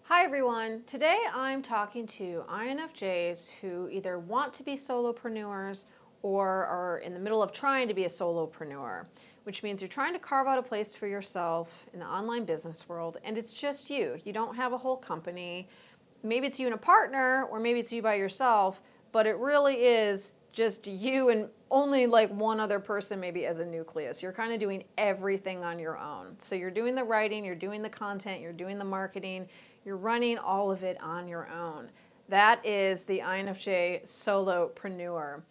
Hi everyone. Today I'm talking to INFJs who either want to be solopreneurs or are in the middle of trying to be a solopreneur, which means you're trying to carve out a place for yourself in the online business world and it's just you. You don't have a whole company. Maybe it's you and a partner or maybe it's you by yourself, but it really is just you and only like one other person maybe as a nucleus. You're kind of doing everything on your own. So you're doing the writing, you're doing the content, you're doing the marketing, you're running all of it on your own. That is the INFJ solopreneur.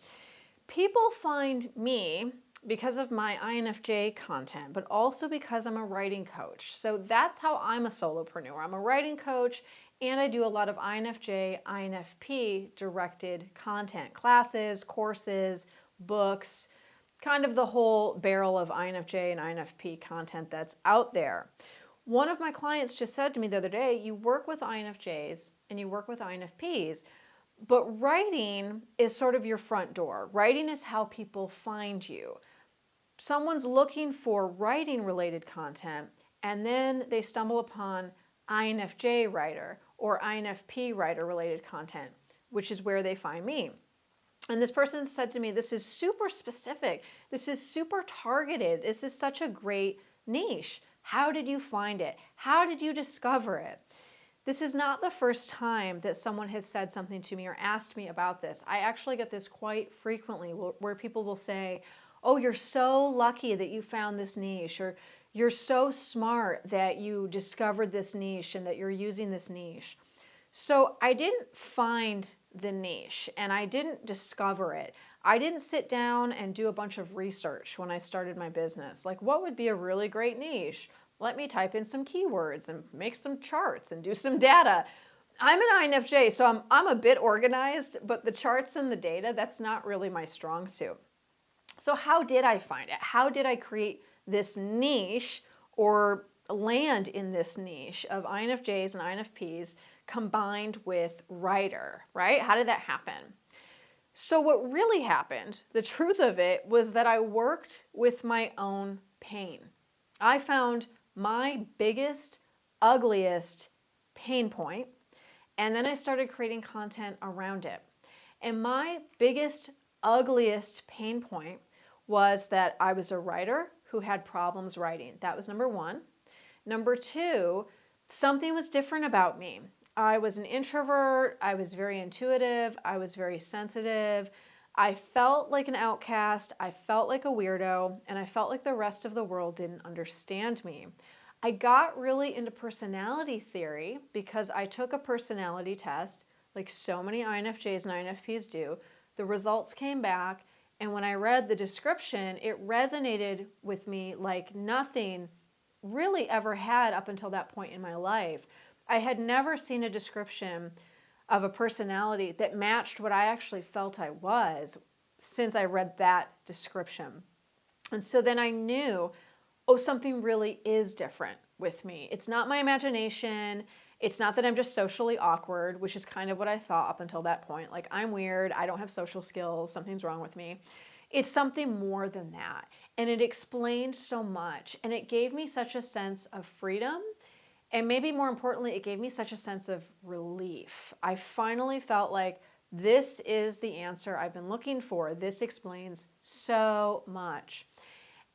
People find me because of my INFJ content, but also because I'm a writing coach. So that's how I'm a solopreneur. I'm a writing coach and I do a lot of INFJ, INFP directed content, classes, courses, books, kind of the whole barrel of INFJ and INFP content that's out there. One of my clients just said to me the other day, you work with INFJs and you work with INFPs, but writing is sort of your front door. Writing is how people find you. Someone's looking for writing related content and then they stumble upon INFJ writer or INFP writer related content, which is where they find me. And this person said to me, this is super specific. This is super targeted. This is such a great niche. How did you find it? How did you discover it? This is not the first time that someone has said something to me or asked me about this. I actually get this quite frequently where people will say, oh, you're so lucky that you found this niche, or you're so smart that you discovered this niche and that you're using this niche. So I didn't find the niche and I didn't discover it. I didn't sit down and do a bunch of research when I started my business. Like, what would be a really great niche? Let me type in some keywords and make some charts and do some data. I'm an INFJ, so I'm a bit organized, but the charts and the data, that's not really my strong suit. So how did I find it? How did I create this niche or land in this niche of INFJs and INFPs combined with writer, right? How did that happen? So what really happened, the truth of it, was that I worked with my own pain. I found my biggest, ugliest pain point, and then I started creating content around it. And my biggest, ugliest pain point was that I was a writer who had problems writing. That was number one. Number two, something was different about me. I was an introvert, I was very intuitive, I was very sensitive. I felt like an outcast, I felt like a weirdo, and I felt like the rest of the world didn't understand me. I got really into personality theory because I took a personality test, like so many INFJs and INFPs do. The results came back, and when I read the description, it resonated with me like nothing really ever had up until that point in my life. I had never seen a description of a personality that matched what I actually felt I was since I read that description. And so then I knew, oh, something really is different with me. It's not my imagination. It's not that I'm just socially awkward, which is kind of what I thought up until that point. Like, I'm weird, I don't have social skills, something's wrong with me. It's something more than that. And it explained so much. And it gave me such a sense of freedom. And maybe more importantly, it gave me such a sense of relief. I finally felt like this is the answer I've been looking for. This explains so much.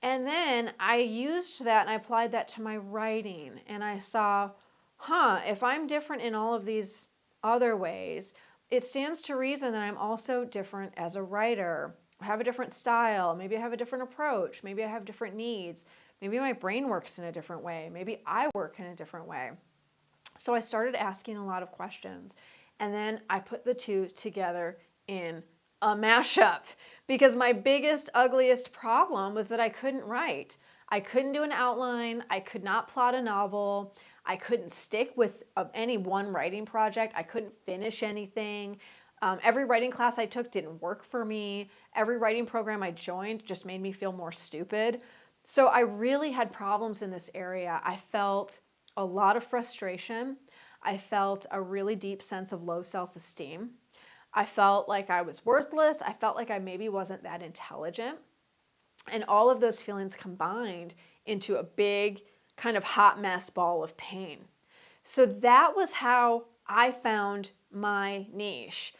And then I used that and I applied that to my writing. And I saw, if I'm different in all of these other ways, it stands to reason that I'm also different as a writer. I have a different style. Maybe I have a different approach. Maybe I have different needs. Maybe my brain works in a different way. Maybe I work in a different way. So I started asking a lot of questions. And then I put the two together in a mashup because my biggest, ugliest problem was that I couldn't write. I couldn't do an outline. I could not plot a novel. I couldn't stick with any one writing project. I couldn't finish anything. Every writing class I took didn't work for me. Every writing program I joined just made me feel more stupid. So I really had problems in this area. I felt a lot of frustration. I felt a really deep sense of low self-esteem. I felt like I was worthless. I felt like I maybe wasn't that intelligent. And all of those feelings combined into a big kind of hot mess ball of pain. So that was how I found my niche,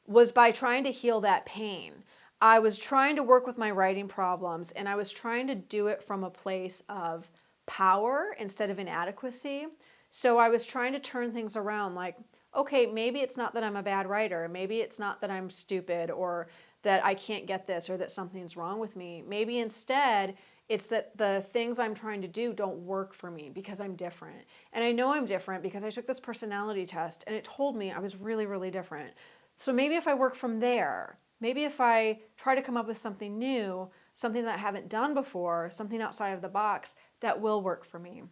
was by trying to heal that pain. I was trying to work with my writing problems, and I was trying to do it from a place of power instead of inadequacy. So I was trying to turn things around, like, okay, maybe it's not that I'm a bad writer. Maybe it's not that I'm stupid or that I can't get this or that something's wrong with me. Maybe instead it's that the things I'm trying to do don't work for me because I'm different. And I know I'm different because I took this personality test and it told me I was really, really different. So maybe if I work from there, maybe if I try to come up with something new, something that I haven't done before, something outside of the box, that will work for me.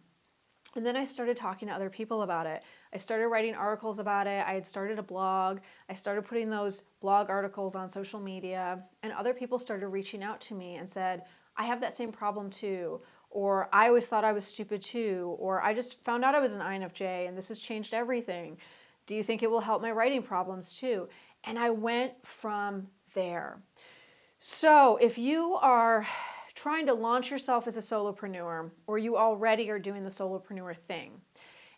And then I started talking to other people about it. I started writing articles about it. I had started a blog. I started putting those blog articles on social media, and other people started reaching out to me and said, I have that same problem too, or I always thought I was stupid too, or I just found out I was an INFJ and this has changed everything. Do you think it will help my writing problems too? And I went from there. So if you are trying to launch yourself as a solopreneur, or you already are doing the solopreneur thing,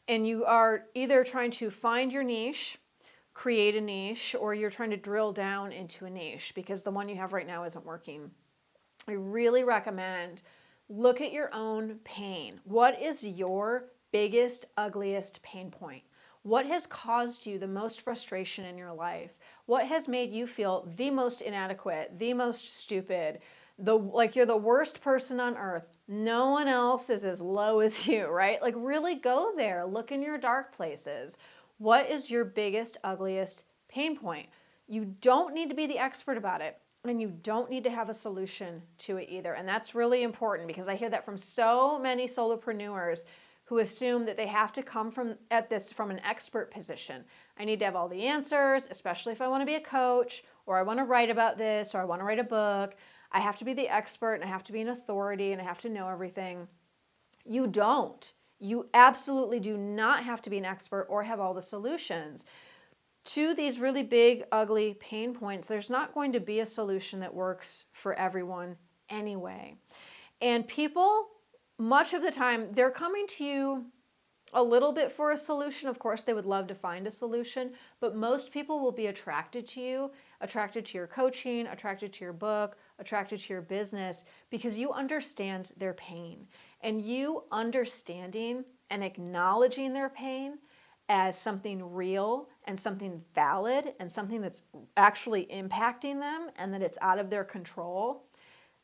and you are either trying to find your niche, create a niche, or you're trying to drill down into a niche because the one you have right now isn't working, I really recommend look at your own pain. What is your biggest, ugliest pain point? What has caused you the most frustration in your life? What has made you feel the most inadequate, the most stupid, like you're the worst person on earth? No one else is as low as you, right? Like really go there. Look in your dark places. What is your biggest, ugliest pain point? You don't need to be the expert about it. And you don't need to have a solution to it either. And that's really important because I hear that from so many solopreneurs who assume that they have to come at this from an expert position. I need to have all the answers, especially if I want to be a coach, or I want to write about this, or I want to write a book. I have to be the expert, and I have to be an authority, and I have to know everything. You don't. You absolutely do not have to be an expert or have all the solutions. To these really big, ugly pain points, there's not going to be a solution that works for everyone anyway. And people, much of the time, they're coming to you a little bit for a solution. Of course, they would love to find a solution, but most people will be attracted to you, attracted to your coaching, attracted to your book, attracted to your business, because you understand their pain. And you understanding and acknowledging their pain as something real and something valid and something that's actually impacting them and that it's out of their control,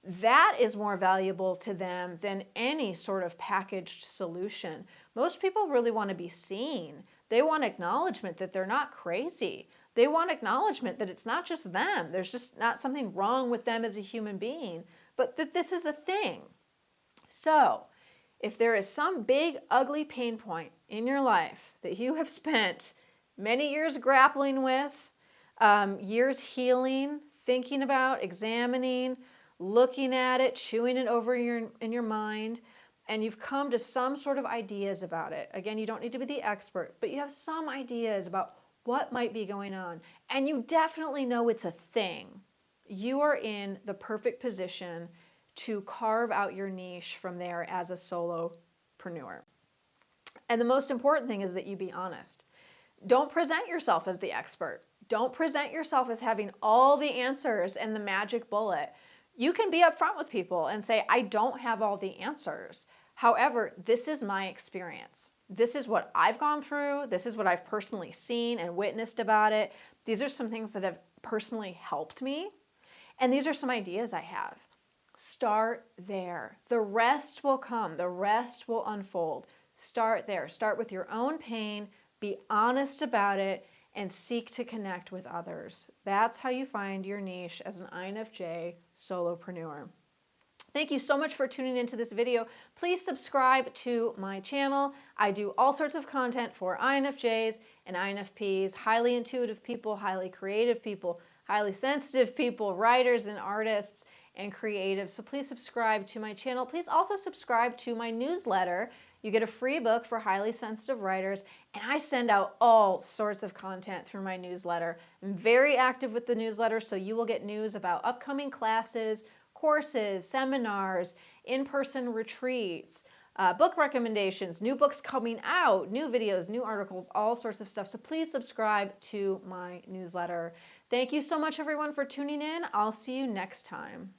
that is more valuable to them than any sort of packaged solution. Most people really want to be seen. They want acknowledgement that they're not crazy. They want acknowledgement that it's not just them. There's just not something wrong with them as a human being, but that this is a thing. So, if there is some big, ugly pain point in your life that you have spent many years grappling with, years healing, thinking about, examining, looking at it, chewing it over in your mind, and you've come to some sort of ideas about it. Again, you don't need to be the expert, but you have some ideas about what might be going on, and you definitely know it's a thing. You are in the perfect position to carve out your niche from there as a solopreneur. And the most important thing is that you be honest. Don't present yourself as the expert. Don't present yourself as having all the answers and the magic bullet. You can be upfront with people and say, I don't have all the answers. However, this is my experience. This is what I've gone through. This is what I've personally seen and witnessed about it. These are some things that have personally helped me. And these are some ideas I have. Start there. The rest will come. The rest will unfold. Start there. Start with your own pain. Be honest about it and seek to connect with others. That's how you find your niche as an INFJ solopreneur. Thank you so much for tuning into this video. Please subscribe to my channel. I do all sorts of content for INFJs and INFPs, highly intuitive people, highly creative people, highly sensitive people, writers and artists, and creatives. So please subscribe to my channel. Please also subscribe to my newsletter. You get a free book for highly sensitive writers, and I send out all sorts of content through my newsletter. I'm very active with the newsletter, so you will get news about upcoming classes, courses, seminars, in-person retreats, book recommendations, new books coming out, new videos, new articles, all sorts of stuff. So please subscribe to my newsletter. Thank you so much, everyone, for tuning in. I'll see you next time.